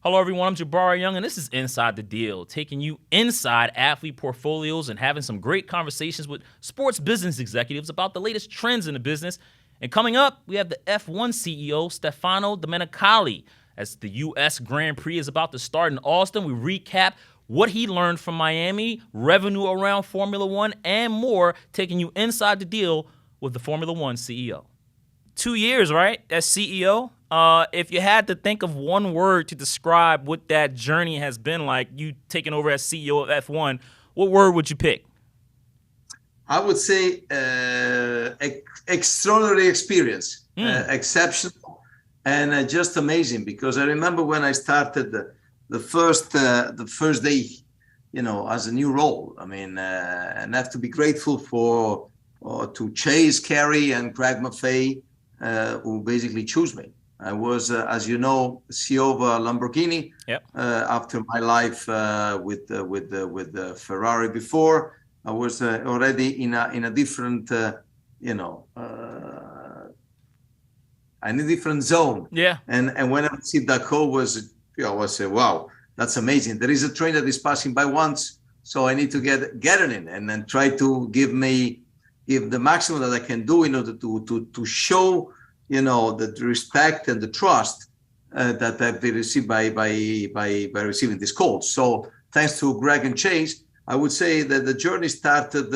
Hello, everyone. I'm Jabari Young, and this is Inside the Deal, taking you inside athlete portfolios and having some great conversations with sports business executives about the latest trends in the business. And coming up, we have the F1 CEO Stefano Domenicali. As the U.S. Grand Prix is about to start in Austin, we recap what he learned from Miami, revenue around Formula One, and more, taking you inside the deal with the Formula One CEO. 2 years, right, as CEO? If you had to think of one word to describe what that journey has been like, you taking over as CEO of F1, what word would you pick? I would say extraordinary experience, exceptional, and just amazing. Because I remember when I started the first day, as a new role. I mean, and I have to be grateful to Chase Carey and Craig Maffei, who basically chose me. I was, as you know, CEO of Lamborghini. Yep. After my life with Ferrari before, I was already in a different, in a different zone. Yeah. And when I received that call, I was wow, that's amazing. There is a train that is passing by once, so I need to get it in and then try to give the maximum that I can do in order to show the respect and the trust that I've received by receiving this call. So thanks to Greg and Chase, I would say that the journey started,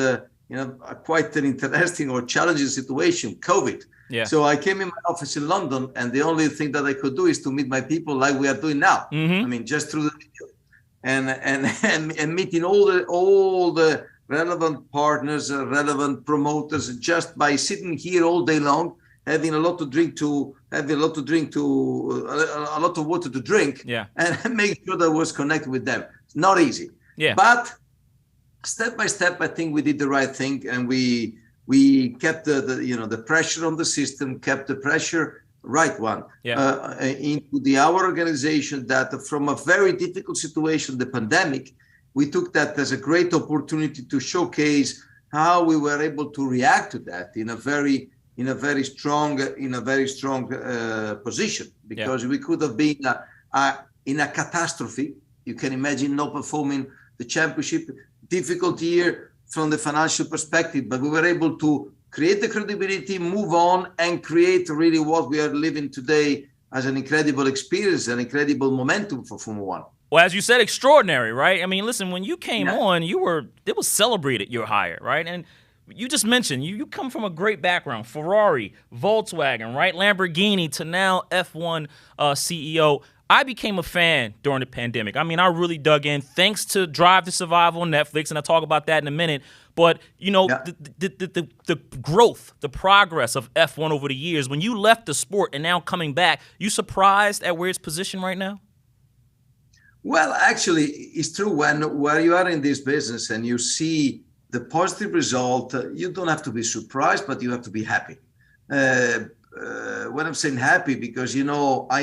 quite an interesting or challenging situation, COVID. Yeah. So I came in my office in London, and the only thing that I could do is to meet my people like we are doing now. Mm-hmm. I mean, just through the video, and meeting all the relevant partners, relevant promoters, just by sitting here all day long, having a lot of water to drink, yeah, and make sure that I was connected with them. It's not easy. Yeah. But step by step, I think we did the right thing, and we kept the pressure on the system, kept the pressure into our organization, that from a very difficult situation, the pandemic, we took that as a great opportunity to showcase how we were able to react to that in a very strong position, because we could have been in a catastrophe. You can imagine not performing the championship, difficult year from the financial perspective, but we were able to create the credibility, move on, and create really what we are living today as an incredible experience, an incredible momentum for Formula One. Well, as you said, extraordinary, right? I mean, listen, when you came on, it was celebrated, your hire, right? And you just mentioned you come from a great background, Ferrari, Volkswagen, right? Lamborghini to now F1 CEO. I became a fan during the pandemic. I mean, I really dug in thanks to Drive to Survive on Netflix, and I'll talk about that in a minute. But, the growth, the progress of F1 over the years, when you left the sport and now coming back, you surprised at where it's positioned right now? Well, actually, it's true. Where you are in this business and you see the positive result, you don't have to be surprised, but you have to be happy. When I'm saying happy, because, I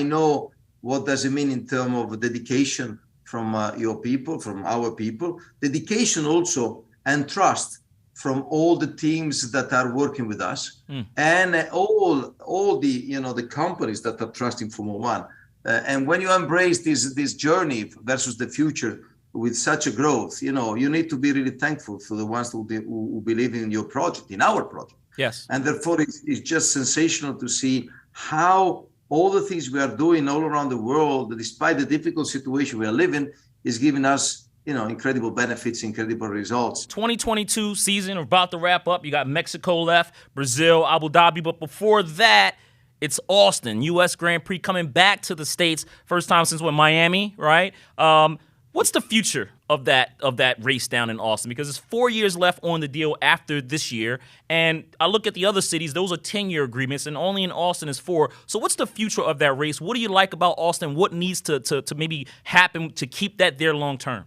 know what does it mean in terms of dedication from your people, from our people, dedication also, and trust from all the teams that are working with us, and all the companies that are trusting Formula One. And when you embrace this journey versus the future with such a growth, you need to be really thankful for the ones who believe in your project, in our project. Yes. And therefore, it's just sensational to see how all the things we are doing all around the world, despite the difficult situation we are living, is giving us, incredible benefits, incredible results. 2022 season about to wrap up. You got Mexico left, Brazil, Abu Dhabi. But before that, it's Austin, U.S. Grand Prix coming back to the States. First time since Miami, right? What's the future of that race down in Austin? Because there's 4 years left on the deal after this year. And I look at the other cities, those are 10-year agreements, and only in Austin is 4. So what's the future of that race? What do you like about Austin? What needs to maybe happen to keep that there long term?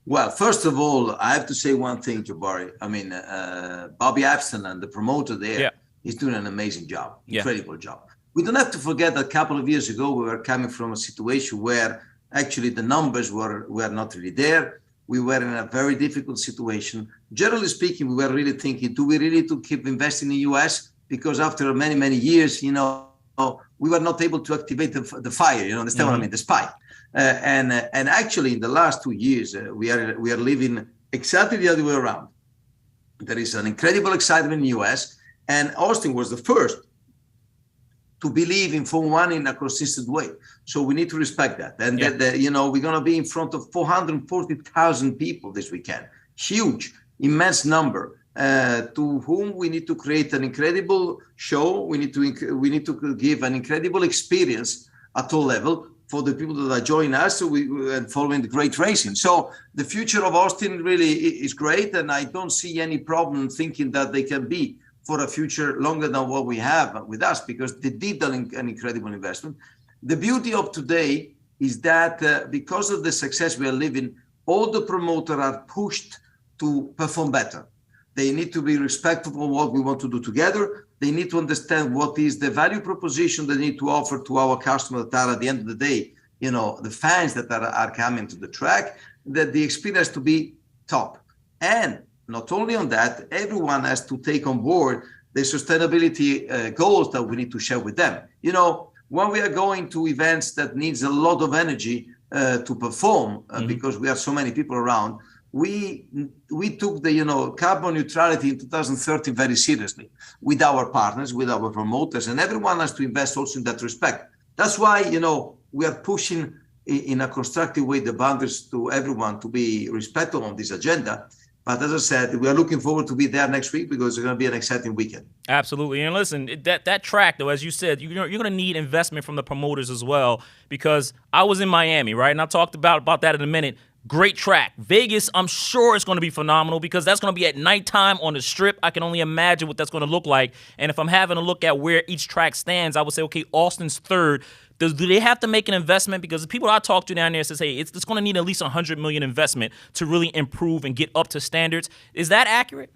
Well, first of all, I have to say one thing, Jabari. I mean, Bobby Epson and the promoter there is doing an amazing job, incredible job. We don't have to forget that a couple of years ago, we were coming from a situation where actually the numbers were not really there. We were in a very difficult situation. Generally speaking, we were really thinking, do we really to keep investing in the US? Because after many, many years, we were not able to activate the fire. You understand what I mean? The spike. And actually, in the last 2 years, we are living exactly the other way around. There is an incredible excitement in the US, and Austin was the first to believe in Formula One in a consistent way. So we need to respect that. And we're going to be in front of 440,000 people this weekend. Huge, immense number, to whom we need to create an incredible show. We need to give an incredible experience at all level for the people that are joining us and following the great racing. So the future of Austin really is great, and I don't see any problem thinking that they can be for a future longer than what we have with us, because they did an incredible investment. The beauty of today is that because of the success we are living, all the promoters are pushed to perform better. They need to be respectful of what we want to do together. They need to understand what is the value proposition they need to offer to our customers that are, at the end of the day, the fans that are coming to the track, that the experience to be top. And not only on that, everyone has to take on board the sustainability goals that we need to share with them. When we are going to events that needs a lot of energy to perform, because we have so many people around, we took the carbon neutrality in 2030 very seriously with our partners, with our promoters, and everyone has to invest also in that respect. That's why we are pushing in a constructive way the boundaries to everyone to be respectful on this agenda. But as I said, we are looking forward to be there next week because it's going to be an exciting weekend. Absolutely. And listen, that track, though, as you said, you're going to need investment from the promoters as well, because I was in Miami, right? And I talked about that in a minute. Great track. Vegas, I'm sure it's going to be phenomenal because that's going to be at nighttime on the Strip. I can only imagine what that's going to look like. And if I'm having a look at where each track stands, I would say, okay, Austin's third. Do they have to make an investment? Because the people I talk to down there says, hey, it's going to need at least $100 million investment to really improve and get up to standards. Is that accurate?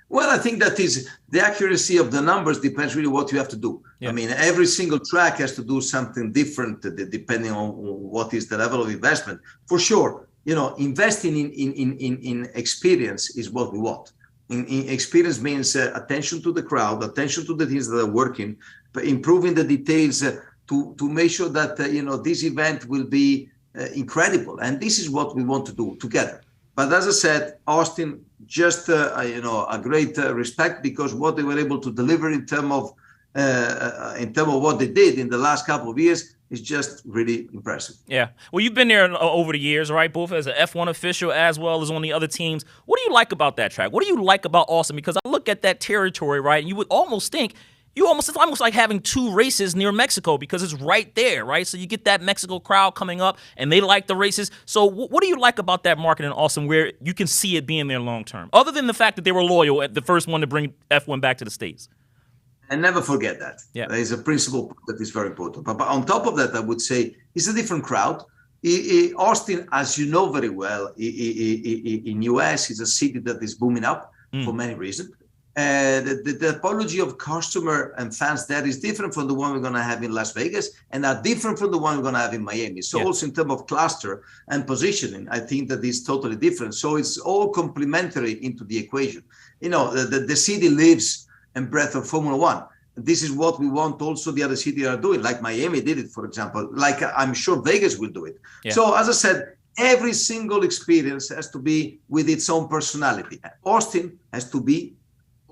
Well, I think that is the accuracy of the numbers depends really what you have to do. Yeah. I mean, every single track has to do something different depending on what is the level of investment. For sure, investing in experience is what we want. In experience means attention to the crowd, attention to the things that are working, but improving the details to make sure that this event will be incredible. And this is what we want to do together. But as I said, Austin, just a great respect, because what they were able to deliver in terms of what they did in the last couple of years is just really impressive. Yeah. Well, you've been there over the years, right? Both as an F1 official as well as on the other teams. What do you like about that track? What do you like about Austin? Because I look at that territory, right, and you would almost think it's almost like having two races near Mexico because it's right there, right? So you get that Mexico crowd coming up, and they like the races. So what do you like about that market in Austin where you can see it being there long term, other than the fact that they were loyal at the first one to bring F1 back to the States? And never forget that. Yeah. There is a principle that is very important. But on top of that, I would say it's a different crowd. Austin, as you know very well, in US is a city that is booming up for many reasons. The typology of customer and fans there is different from the one we're going to have in Las Vegas, and are different from the one we're going to have in Miami. So also in terms of cluster and positioning, I think that is totally different. So it's all complementary into the equation. The city lives and breath of Formula One. This is what we want also the other cities are doing, like Miami did it, for example, like I'm sure Vegas will do it. Yeah. So as I said, every single experience has to be with its own personality. Austin has to be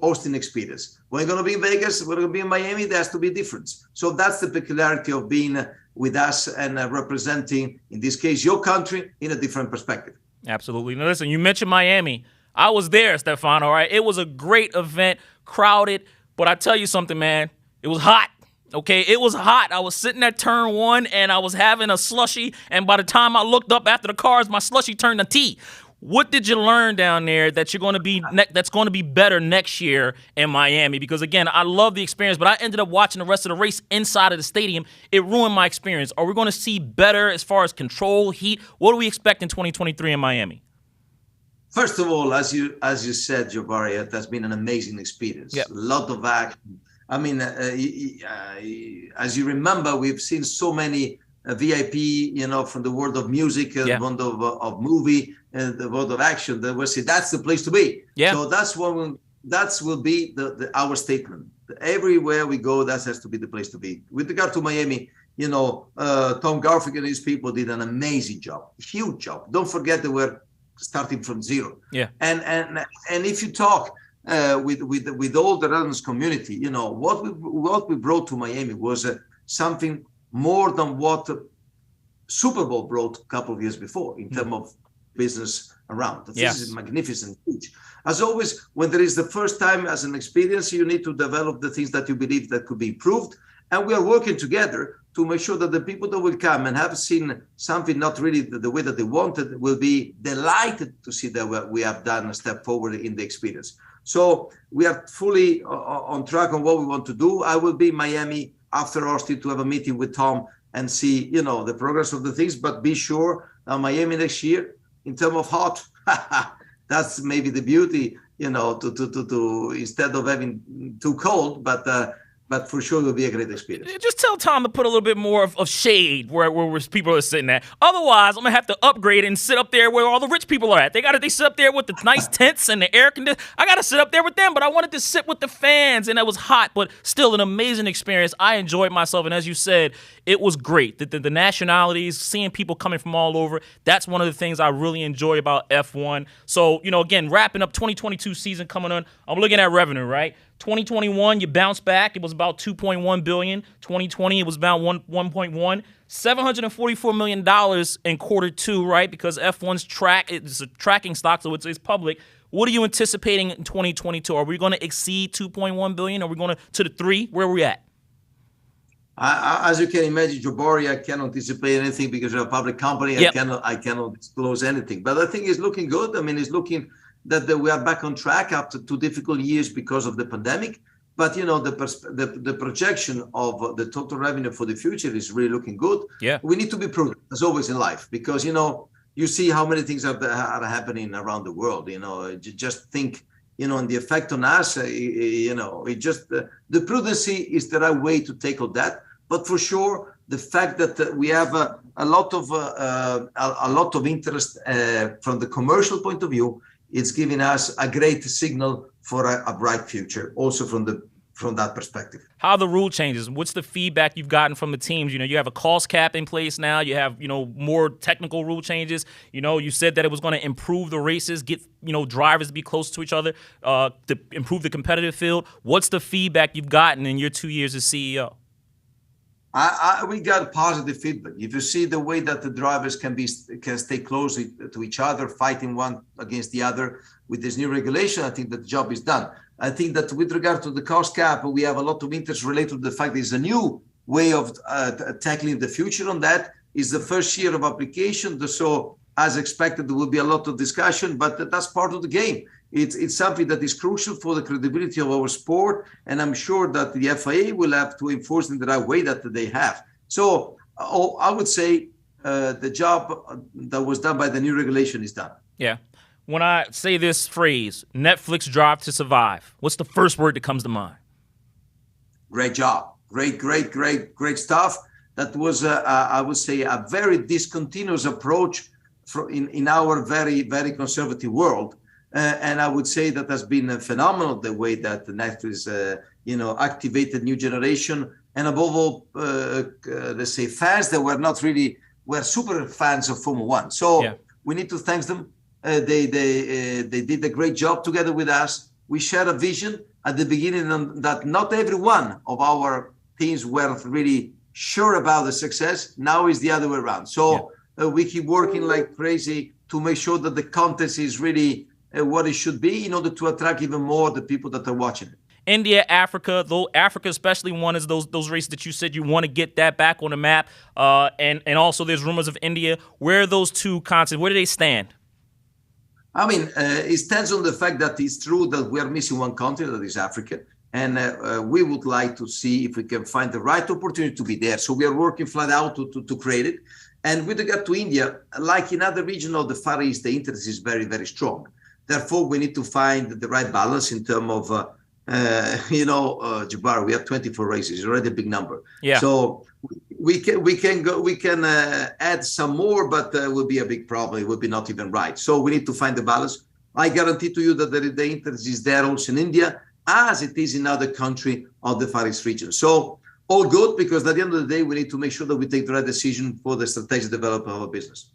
Austin experience. We're going to be in Vegas, we're going to be in Miami, there has to be a difference. So that's the peculiarity of being with us and representing, in this case, your country in a different perspective. Absolutely. Now listen, you mentioned Miami. I was there, Stefano, right? It was a great event, crowded, but I tell you something, man, it was hot. Okay, it was hot. I was sitting at turn one and I was having a slushie, and by the time I looked up after the cars, my slushie turned to tea. What did you learn down there that you're going to be that's going to be better next year in Miami? Because again, I love the experience, but I ended up watching the rest of the race inside of the stadium. It ruined my experience. Are we going to see better as far as control, heat? What do we expect in 2023 in Miami? First of all, as you said, Jabari, it has been an amazing experience. Yep. A lot of action. I mean, as you remember, we've seen so many VIP, from the world of music, the world of movie, the world of action. That we say that's the place to be. Yeah. So that will be our statement. Everywhere we go, that has to be the place to be. With regard to Miami, Tom Garfield and his people did an amazing job, huge job. Don't forget they were starting from zero. Yeah. And if you talk with all the runners community, what we brought to Miami was something more than what Super Bowl brought a couple of years before in terms of business around. This is magnificent, huge. As always, when there is the first time as an experience, you need to develop the things that you believe that could be improved. And we are working together to make sure that the people that will come and have seen something not really the way that they wanted will be delighted to see that we have done a step forward in the experience. So we are fully on track on what we want to do. I will be in Miami after Austin to have a meeting with Tom and see, the progress of the things. But be sure Miami next year, in terms of hot, that's maybe the beauty, to instead of having too cold, but for sure it will be a great experience. Just tell Tom to put a little bit more of shade where people are sitting at. Otherwise, I'm going to have to upgrade and sit up there where all the rich people are at. They sit up there with the nice tents and the air conditioning. I got to sit up there with them, but I wanted to sit with the fans, and it was hot, but still an amazing experience. I enjoyed myself, and as you said, it was great. The nationalities, seeing people coming from all over, that's one of the things I really enjoy about F1. So, again, wrapping up 2022 season coming on, I'm looking at revenue, right? 2021, you bounced back. It was about $2.1 billion. 2020, it was about 1.1. $744 million in Q2, right? Because F1's it's a tracking stock, so it's public. What are you anticipating in 2022? Are we going to exceed $2.1 billion? Are we going to the 3? Where are we at? As you can imagine, Jabari, I cannot anticipate anything because we're a public company. Yep. I cannot disclose anything. But I think it's looking good. I mean, it's looking that we are back on track after 2 difficult years because of the pandemic. But, the projection of the total revenue for the future is really looking good. Yeah. We need to be prudent, as always in life, because, you see how many things are happening around the world. Just think, on the effect on us, it just, the prudency is the right way to tackle that. But for sure, the fact that we have a lot of interest from the commercial point of view, it's giving us a great signal for a bright future, also from that perspective. How are the rule changes? What's the feedback you've gotten from the teams? You have a cost cap in place now. You have, more technical rule changes. You said that it was going to improve the races, get, drivers to be close to each other, to improve the competitive field. What's the feedback you've gotten in your 2 years as CEO? We got positive feedback. If you see the way that the drivers can stay close to each other, fighting one against the other with this new regulation, I think that the job is done. I think that with regard to the cost cap, we have a lot of interest related to the fact there's a new way of tackling the future on that. It's the first year of application, so as expected, there will be a lot of discussion, but that's part of the game. It's something that is crucial for the credibility of our sport, and I'm sure that the FIA will have to enforce in the right way that they have. So I would say the job that was done by the new regulation is done. Yeah. When I say this phrase, Netflix Drive to Survive, what's the first word that comes to mind? Great job. Great stuff. That was, I would say, a very discontinuous approach in our very, very conservative world. And I would say that has been phenomenal, the way that Netflix, activated new generation. And above all, let's say, fans that were super fans of Formula One. So we need to thank them. They did a great job together with us. We shared a vision at the beginning that not every one of our teams were really sure about the success. Now is the other way around. So we keep working like crazy to make sure that the content is really what it should be in order to attract even more the people that are watching it. India, Africa, though Africa especially one is those races that you said you want to get that back on the map. And also there's rumors of India. Where are those two continents? Where do they stand? I mean, it stands on the fact that it's true that we are missing one continent, that is Africa. And we would like to see if we can find the right opportunity to be there. So we are working flat out to create it. And with regard to India, like in other regions of the Far East, the interest is very, very strong. Therefore, we need to find the right balance in terms of, Jabari, we have 24 races, it's already a big number. Yeah. So we can add some more, but it will be a big problem. It will be not even right. So we need to find the balance. I guarantee to you that the interest is there also in India. as it is in other country of the Far East region. So all good, because at the end of the day, we need to make sure that we take the right decision for the strategic development of our business.